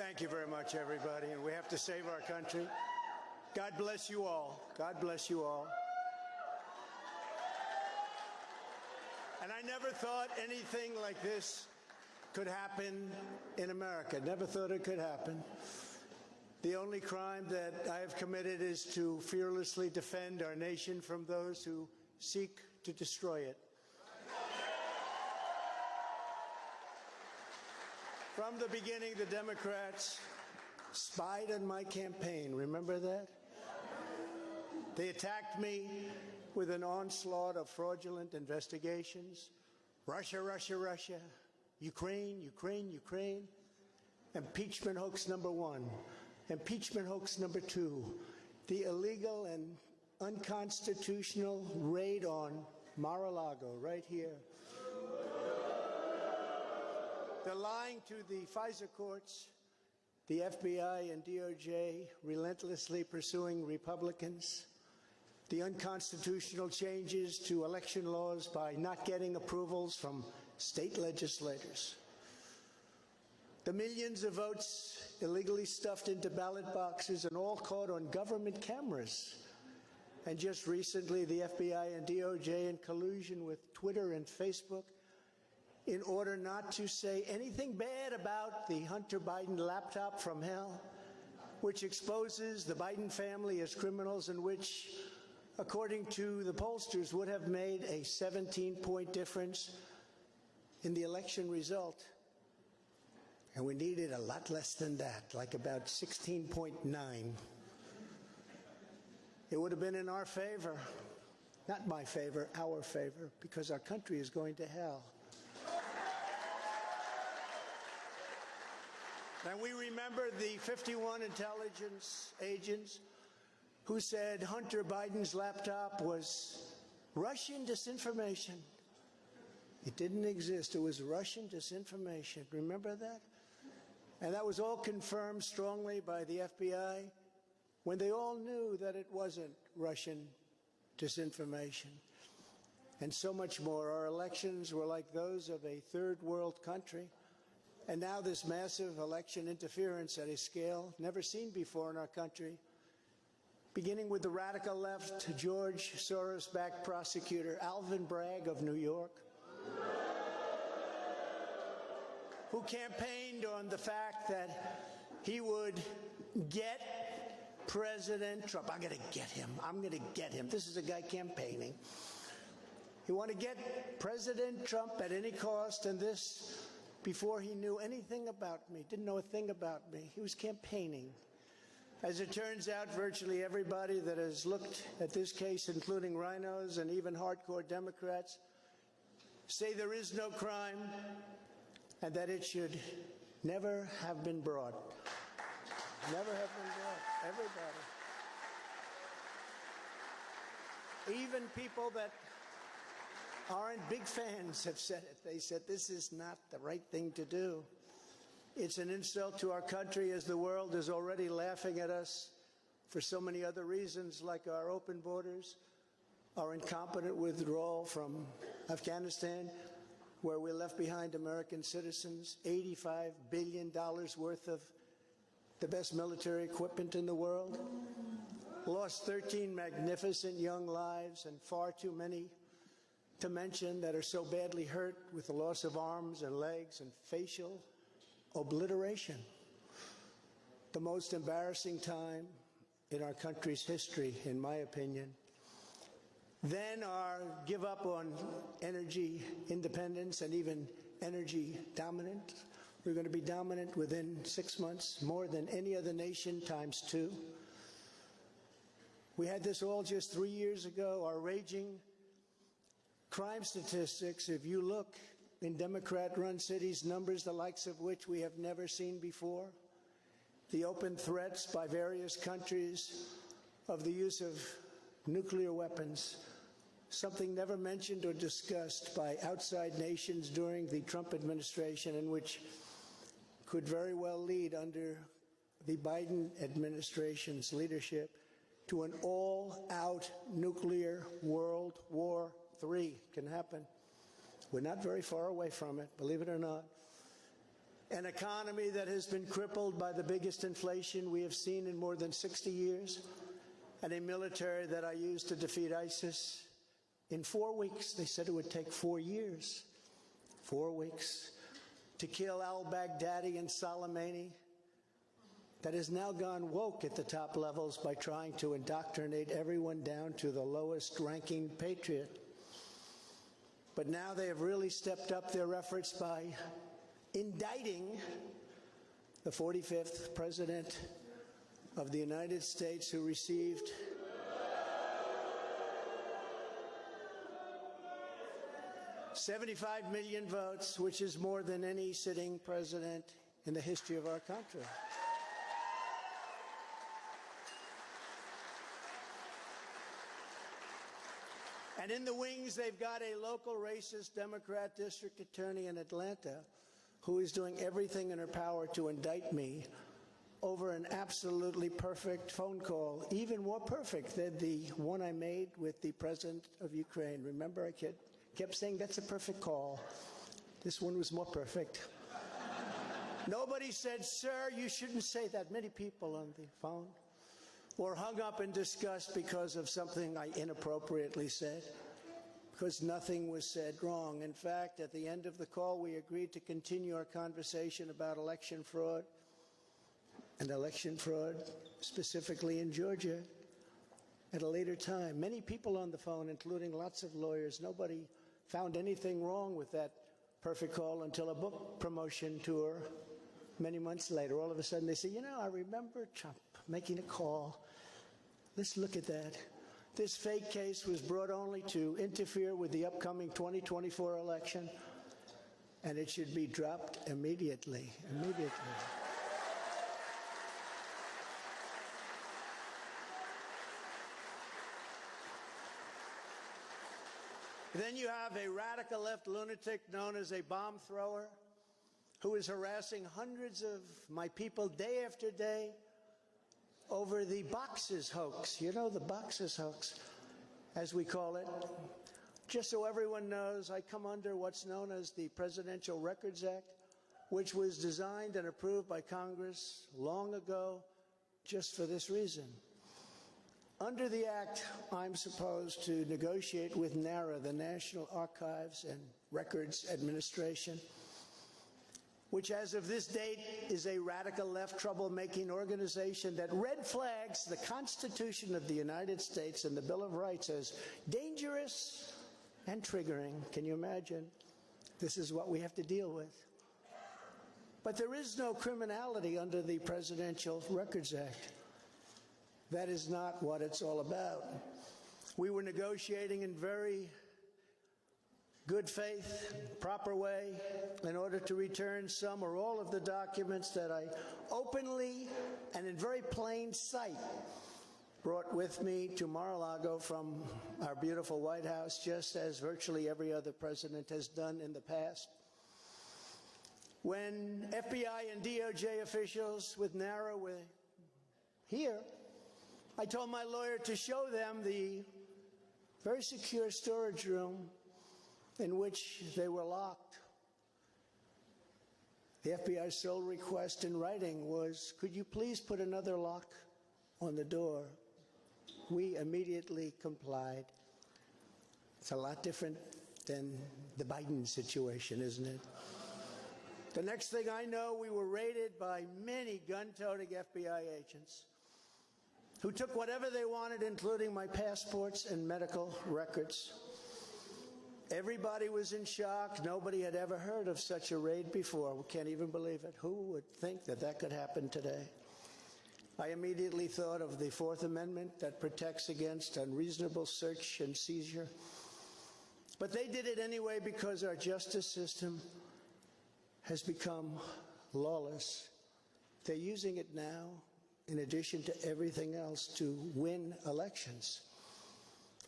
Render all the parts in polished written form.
Thank you very much, everybody. And we have to save our country. God bless you all. God bless you all. And I never thought anything like this could happen in America. Never thought it could happen. The only crime that I have committed is to fearlessly defend our nation from those who seek to destroy it. From the beginning, the Democrats spied on my campaign. Remember that? They attacked me with an onslaught of fraudulent investigations. Russia, Russia, Russia. Ukraine, Ukraine, Ukraine. Impeachment hoax number 1. Impeachment hoax number 2. The illegal and unconstitutional raid on Mar-a-Lago, right here. They're lying to the FISA courts, the FBI and DOJ relentlessly pursuing Republicans, the unconstitutional changes to election laws by not getting approvals from state legislators, the millions of votes illegally stuffed into ballot boxes and all caught on government cameras. And just recently, the FBI and DOJ, in collusion with Twitter and Facebook, in order not to say anything bad about the Hunter Biden laptop from hell, which exposes the Biden family as criminals and which, according to the pollsters, would have made a 17-point difference in the election result. And we needed a lot less than that, like about 16.9. It would have been in our favor, not my favor, our favor, because our country is going to hell. And we remember the 51 intelligence agents who said Hunter Biden's laptop was Russian disinformation. It didn't exist. It was Russian disinformation. Remember that? And that was all confirmed strongly by the FBI when they all knew that it wasn't Russian disinformation. And so much more. Our elections were like those of a third world country. And now this massive election interference at a scale never seen before in our country, beginning with the radical left, George Soros-backed prosecutor Alvin Bragg of New York, who campaigned on the fact that he would get President Trump. I'm going to get him. I'm going to get him. This is a guy campaigning. He wanted to get President Trump at any cost, and this before he knew anything about me, didn't know a thing about me. He was campaigning. As it turns out, virtually everybody that has looked at this case, including rhinos and even hardcore Democrats, say there is no crime and that it should never have been brought. Never have been brought. Everybody. Even people that aren't big fans have said it. They said this is not the right thing to do. It's an insult to our country, as the world is already laughing at us for so many other reasons, like our open borders, our incompetent withdrawal from Afghanistan, where we left behind American citizens, $85 billion worth of the best military equipment in the world, lost 13 magnificent young lives, and far too many to mention that are so badly hurt with the loss of arms and legs and facial obliteration. The most embarrassing time in our country's history, in my opinion. Then our give up on energy independence and even energy dominance. We're going to be dominant within 6 months, more than any other nation times 2. We had this all just 3 years ago. Our raging crime statistics, if you look in Democrat-run cities, numbers the likes of which we have never seen before. The open threats by various countries of the use of nuclear weapons, something never mentioned or discussed by outside nations during the Trump administration, and which could very well lead under the Biden administration's leadership to an all-out nuclear World War III can happen. We're not very far away from it, believe it or not. an economy that has been crippled by the biggest inflation we have seen in more than 60 years, and a military that I used to defeat ISIS in 4 weeks. They said it would take 4 years, 4 weeks, to kill al-Baghdadi and Soleimani, that has now gone woke at the top levels by trying to indoctrinate everyone down to the lowest ranking patriot. But now they have really stepped up their efforts by indicting the 45th President of the United States, who received $75 million votes, which is more than any sitting president in the history of our country. And in the wings, they've got a local racist Democrat district attorney in Atlanta who is doing everything in her power to indict me over an absolutely perfect phone call, even more perfect than the one I made with the president of Ukraine. Remember, I kept saying, that's a perfect call. This one was more perfect. Nobody said, sir, you shouldn't say that. Many people on the phone were hung up in disgust because of something I inappropriately said, because nothing was said wrong. In fact, at the end of the call, we agreed to continue our conversation about election fraud, and election fraud specifically in Georgia at a later time. Many people on the phone, including lots of lawyers, nobody found anything wrong with that perfect call until a book promotion tour many months later. All of a sudden they say, you know, I remember Trump making a call. Let's look at that. This fake case was brought only to interfere with the upcoming 2024 election, and it should be dropped immediately. Then you have a radical left lunatic known as a bomb thrower who is harassing hundreds of my people day after day over the boxes hoax. You know, the boxes hoax, as we call it. Just so everyone knows, I come under what's known as the Presidential Records Act, which was designed and approved by Congress long ago just for this reason. Under the Act, I'm supposed to negotiate with NARA, the National Archives and Records Administration, which as of this date is a radical left troublemaking organization that red flags the Constitution of the United States and the Bill of Rights as dangerous and triggering. Can you imagine? This is what we have to deal with. But there is no criminality under the Presidential Records Act. That is not what it's all about. We were negotiating in very good faith, proper way, in order to return some or all of the documents that I openly and in very plain sight brought with me to Mar-a-Lago from our beautiful White House, just as virtually every other president has done in the past. When FBI and DOJ officials with NARA were here, I told my lawyer to show them the very secure storage room in which they were locked. The FBI's sole request in writing was, could you please put another lock on the door? We immediately complied. It's a lot different than the Biden situation, isn't it? The next thing I know, we were raided by many gun-toting FBI agents who took whatever they wanted, including my passports and medical records. Everybody was in shock. Nobody had ever heard of such a raid before. We can't even believe it. Who would think that that could happen today? I immediately thought of the Fourth Amendment that protects against unreasonable search and seizure. But they did it anyway because our justice system has become lawless. They're using it now, in addition to everything else, to win elections.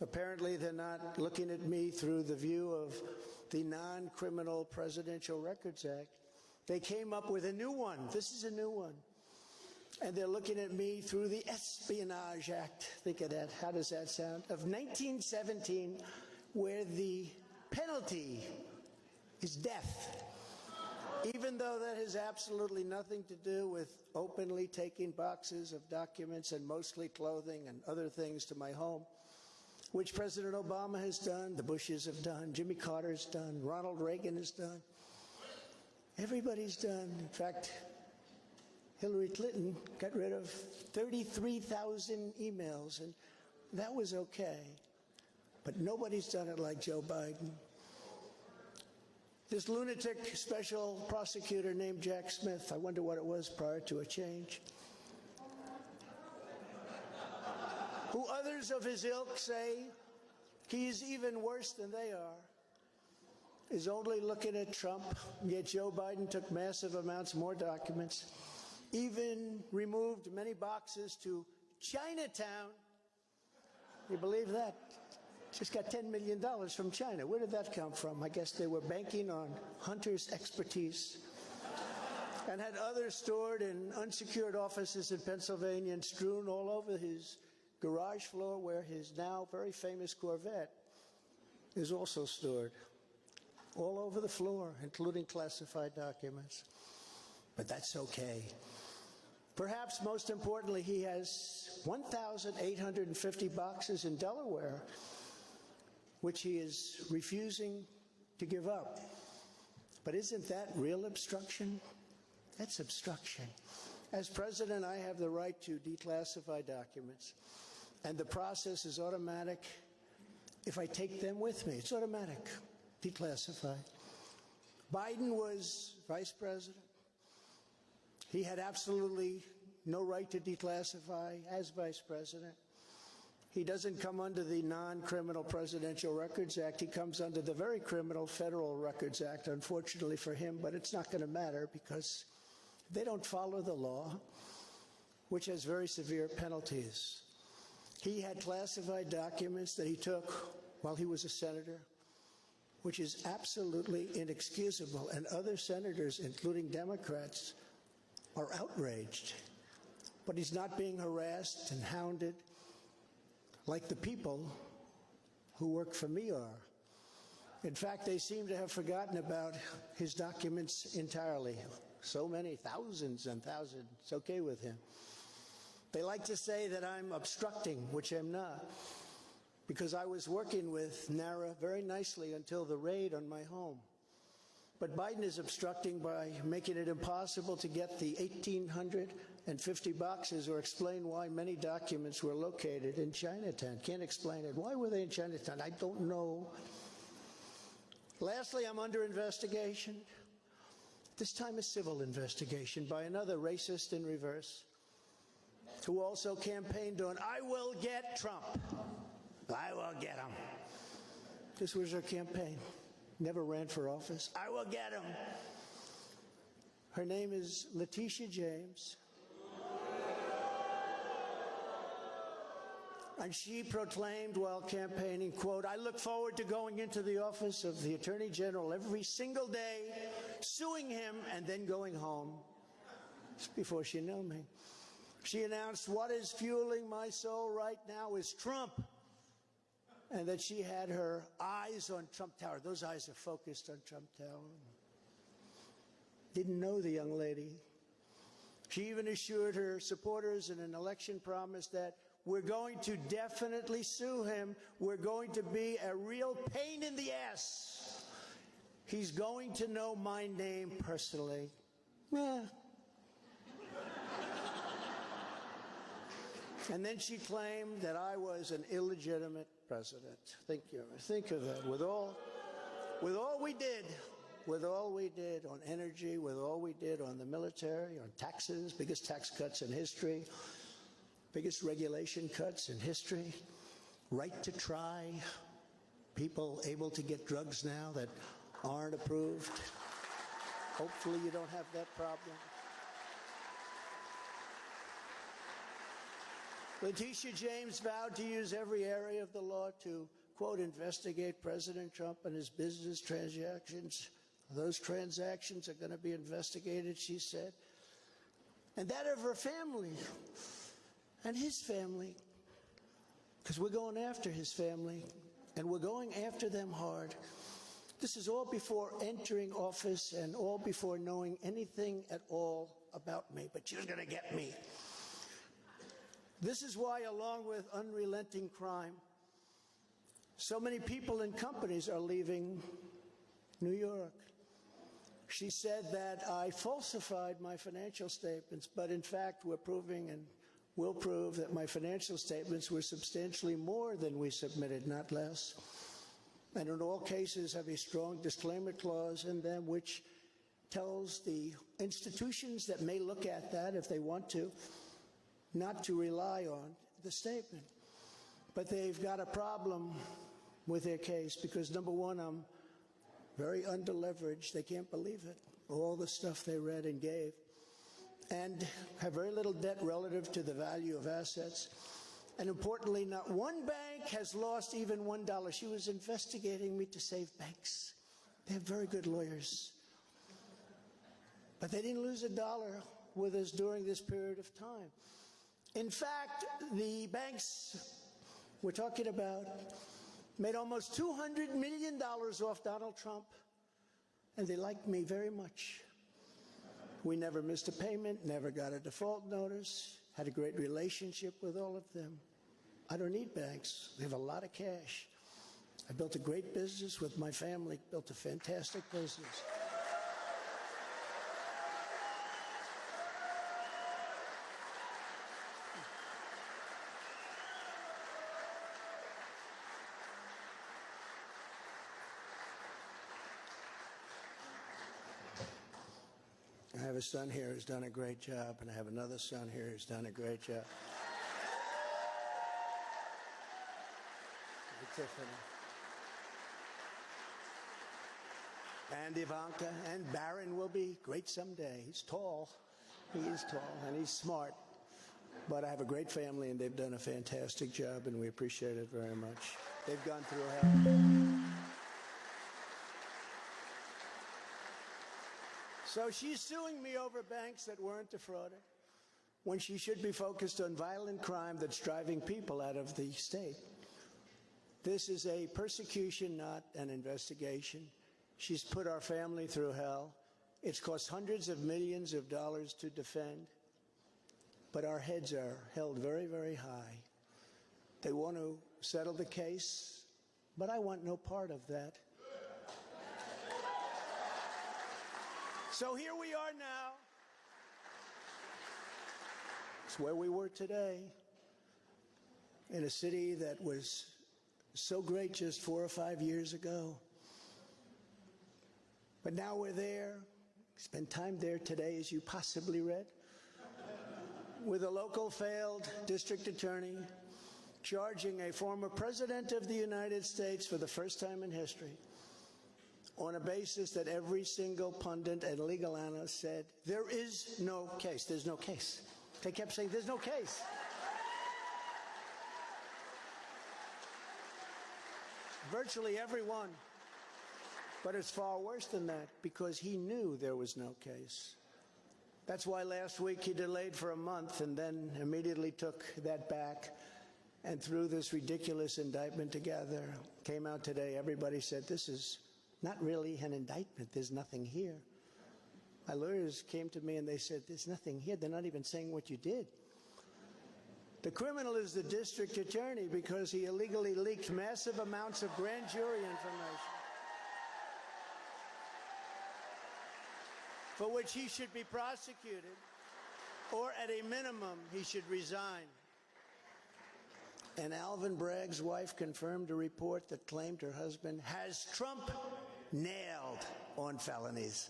Apparently, they're not looking at me through the view of the Non-Criminal Presidential Records Act. They came up with a new one. This is a new one. And they're looking at me through the Espionage Act. Think of that. How does that sound? Of 1917, where the penalty is death. Even though that has absolutely nothing to do with openly taking boxes of documents and mostly clothing and other things to my home, which President Obama has done, the Bushes have done, Jimmy Carter's done, Ronald Reagan has done. Everybody's done. In fact, Hillary Clinton got rid of 33,000 emails, and that was okay. But nobody's done it like Joe Biden. This lunatic special prosecutor named Jack Smith, I wonder what it was prior to a change, who others of his ilk say he is even worse than they are, is only looking at Trump, yet Joe Biden took massive amounts more documents, even removed many boxes to Chinatown. You believe that? Just got $10 million from China. Where did that come from? I guess they were banking on Hunter's expertise and had others stored in unsecured offices in Pennsylvania and strewn all over his garage floor where his now very famous Corvette is also stored. All over the floor, including classified documents. But that's okay. Perhaps most importantly, he has 1,850 boxes in Delaware, which he is refusing to give up. But isn't that real obstruction? That's obstruction. As president, I have the right to declassify documents, and the process is automatic. If I take them with me, it's automatic, declassified. Biden was vice president. He had absolutely no right to declassify as vice president. He doesn't come under the non-criminal Presidential Records Act. He comes under the very criminal Federal Records Act, unfortunately for him, but it's not going to matter because they don't follow the law, which has very severe penalties. He had classified documents that he took while he was a senator, which is absolutely inexcusable, and other senators, including Democrats, are outraged. But he's not being harassed and hounded like the people who work for me are. In fact, they seem to have forgotten about his documents entirely. So many, thousands and thousands, it's okay with him. They like to say that I'm obstructing, which I'm not, because I was working with NARA very nicely until the raid on my home. But Biden is obstructing by making it impossible to get the 1,850 boxes or explain why many documents were located in Chinatown. Can't explain it. Why were they in Chinatown? I don't know. Lastly, I'm under investigation. This time a civil investigation by another racist in reverse who also campaigned on, I will get Trump. I will get him. This was her campaign. Never ran for office. I will get him. Her name is Letitia James. And she proclaimed while campaigning, quote, I look forward to going into the office of the Attorney General every single day, suing him, and then going home. Just before she knew me. She announced, what is fueling my soul right now is Trump. And that she had her eyes on Trump Tower. Those eyes are focused on Trump Tower. Didn't know the young lady. She even assured her supporters in an election promise that we're going to definitely sue him. We're going to be a real pain in the ass. He's going to know my name personally. Yeah. And then she claimed that I was an illegitimate president. Think of that. With all we did on energy, with all we did on the military, on taxes, biggest tax cuts in history, biggest regulation cuts in history, right to try, people able to get drugs now that aren't approved. Hopefully you don't have that problem. Letitia James vowed to use every area of the law to, quote, investigate President Trump and his business transactions. Those transactions are going to be investigated, she said. And that of her family and his family, because we're going after his family, and we're going after them hard. This is all before entering office and all before knowing anything at all about me, but you're going to get me. This is why, along with unrelenting crime, so many people and companies are leaving New York. She said that I falsified my financial statements, but in fact we're proving and will prove that my financial statements were substantially more than we submitted, not less. And in all cases have a strong disclaimer clause in them which tells the institutions that may look at that if they want to, not to rely on the statement. But they've got a problem with their case because, number one, I'm very underleveraged. They can't believe it, all the stuff they read and gave, and have very little debt relative to the value of assets. And importantly, not one bank has lost even $1. She was investigating me to save banks. They have very good lawyers. But they didn't lose $1 with us during this period of time. In fact, the banks we're talking about made almost $200 million off Donald Trump, and they liked me very much. We never missed a payment, never got a default notice, had a great relationship with all of them. I don't need banks. They have a lot of cash. I built a great business with my family, built a fantastic business. I have a son here who's done a great job, and I have another son here who's done a great job. Tiffany. And Ivanka, and Barron will be great someday. He's tall. He is tall, and he's smart. But I have a great family, and they've done a fantastic job, and we appreciate it very much. They've gone through hell. So she's suing me over banks that weren't defrauded when she should be focused on violent crime that's driving people out of the state. This is a persecution, not an investigation. She's put our family through hell. It's cost hundreds of millions of dollars to defend. But our heads are held very, very high. They want to settle the case, but I want no part of that. So here we are now. It's where we were today, in a city that was so great just 4 or 5 years ago. But now we're there. Spent time there today, as you possibly read, with a local failed district attorney charging a former president of the United States for the first time in history on a basis that every single pundit and legal analyst said, there is no case. There's no case. They kept saying, there's no case. Virtually everyone. But it's far worse than that, because he knew there was no case. That's why last week he delayed for a month and then immediately took that back and threw this ridiculous indictment together. Came out today, everybody said, this is not really an indictment. There's nothing here. My lawyers came to me and they said, there's nothing here. They're not even saying what you did. The criminal is the district attorney because he illegally leaked massive amounts of grand jury information, for which he should be prosecuted, or at a minimum, he should resign. And Alvin Bragg's wife confirmed a report that claimed her husband has Trump nailed on felonies.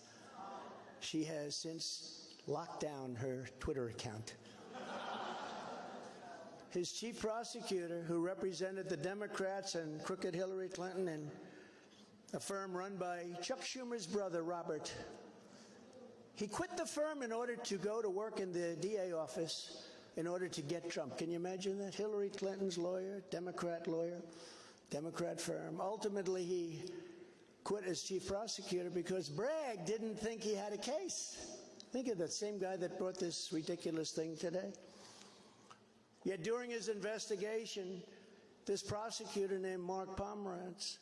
She has since locked down her Twitter account. His chief prosecutor, who represented the Democrats and crooked Hillary Clinton in a firm run by Chuck Schumer's brother, Robert, he quit the firm in order to go to work in the DA office in order to get Trump. Can you imagine that? Hillary Clinton's lawyer, Democrat firm. Ultimately, he quit as chief prosecutor because Bragg didn't think he had a case. Think of that same guy that brought this ridiculous thing today. Yet during his investigation, this prosecutor named Mark Pomerantz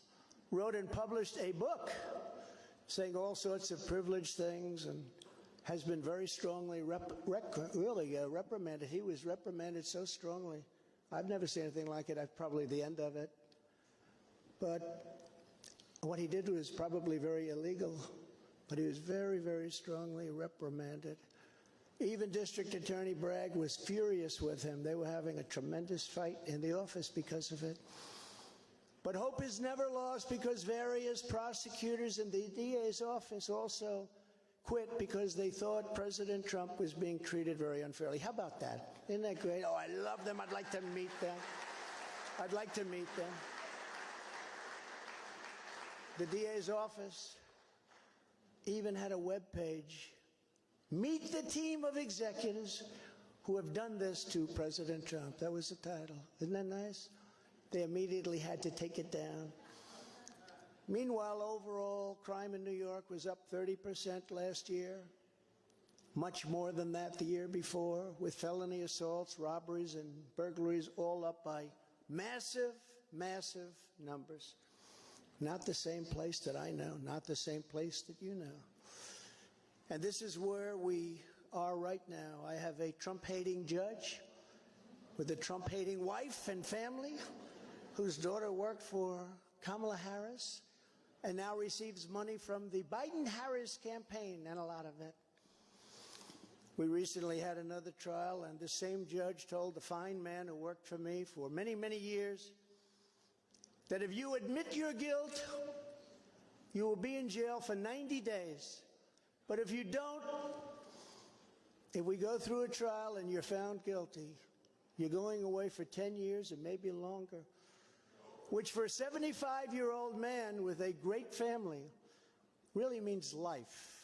wrote and published a book saying all sorts of privileged things and has been very strongly reprimanded. He was reprimanded so strongly. I've never seen anything like it. I've probably the end of it. But what he did was probably very illegal, but he was very, very strongly reprimanded. Even District Attorney Bragg was furious with him. They were having a tremendous fight in the office because of it. But hope is never lost because various prosecutors in the DA's office also quit because they thought President Trump was being treated very unfairly. How about that? Isn't that great? Oh, I love them. I'd like to meet them. I'd like to meet them. The DA's office even had a web page. Meet the team of executives who have done this to President Trump. That was the title. Isn't that nice? They immediately had to take it down. Meanwhile, overall crime in New York was up 30% last year. Much more than that the year before, with felony assaults, robberies, and burglaries all up by massive, massive numbers. Not the same place that I know, not the same place that you know. And this is where we are right now. I have a Trump-hating judge with a Trump-hating wife and family whose daughter worked for Kamala Harris and now receives money from the Biden-Harris campaign, and a lot of it. We recently had another trial, and the same judge told the fine man who worked for me for many, many years that if you admit your guilt, you will be in jail for 90 days. But if you don't, if we go through a trial and you're found guilty, you're going away for 10 years and maybe longer, which for a 75-year-old man with a great family really means life.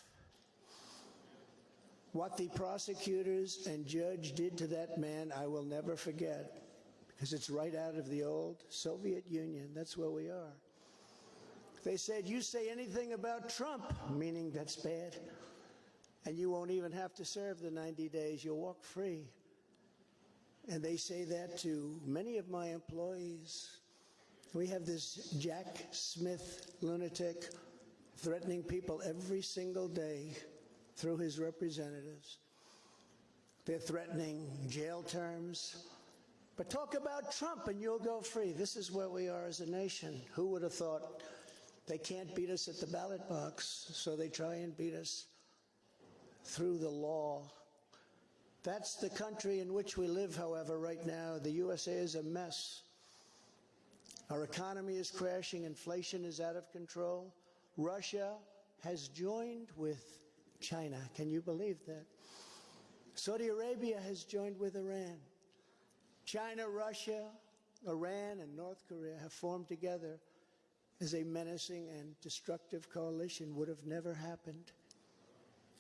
What the prosecutors and judge did to that man, I will never forget, because it's right out of the old Soviet Union. That's where we are. They said, you say anything about Trump, meaning that's bad, and you won't even have to serve the 90 days. You'll walk free. And they say that to many of my employees. We have this Jack Smith lunatic threatening people every single day through his representatives. They're threatening jail terms. But talk about Trump and you'll go free. This is where we are as a nation. Who would have thought they can't beat us at the ballot box, so they try and beat us through the law. That's the country in which we live, however, right now. The USA is a mess. Our economy is crashing. Inflation is out of control. Russia has joined with China. Can you believe that? Saudi Arabia has joined with Iran. China, Russia, Iran, and North Korea have formed together as a menacing and destructive coalition. Would have never happened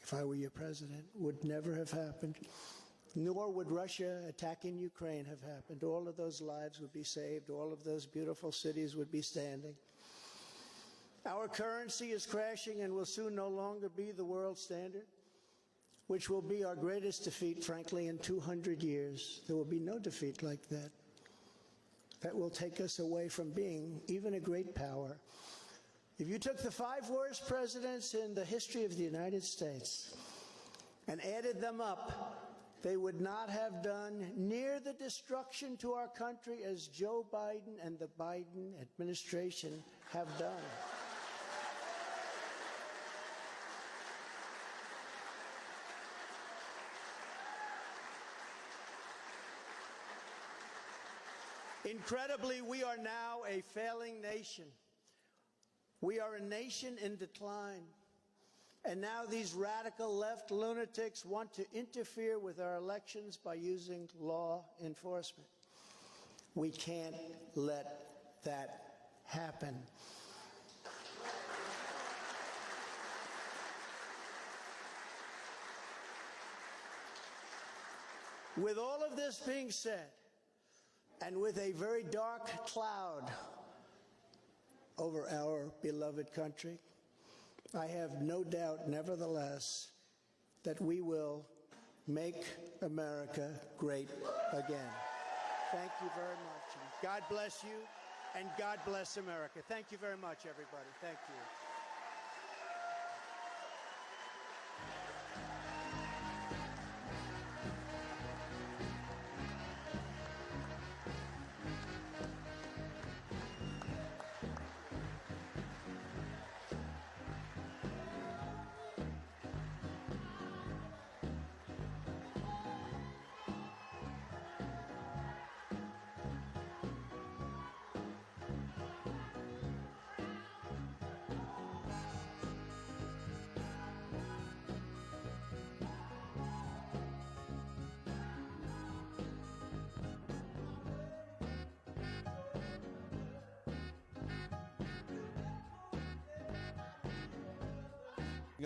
if I were your president. Would never have happened. Nor would Russia attacking Ukraine have happened. All of those lives would be saved. All of those beautiful cities would be standing. Our currency is crashing and will soon no longer be the world standard, which will be our greatest defeat, frankly, in 200 years. There will be no defeat like that. That will take us away from being even a great power. If you took the 5 worst presidents in the history of the United States and added them up, they would not have done near the destruction to our country as Joe Biden and the Biden administration have done. Incredibly, we are now a failing nation. We are a nation in decline. And now these radical left lunatics want to interfere with our elections by using law enforcement. We can't let that happen. With all of this being said, and with a very dark cloud over our beloved country, I have no doubt, nevertheless, that we will make America great again. Thank you very much. God bless you. And God bless America. Thank you very much, everybody. Thank you.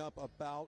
Up about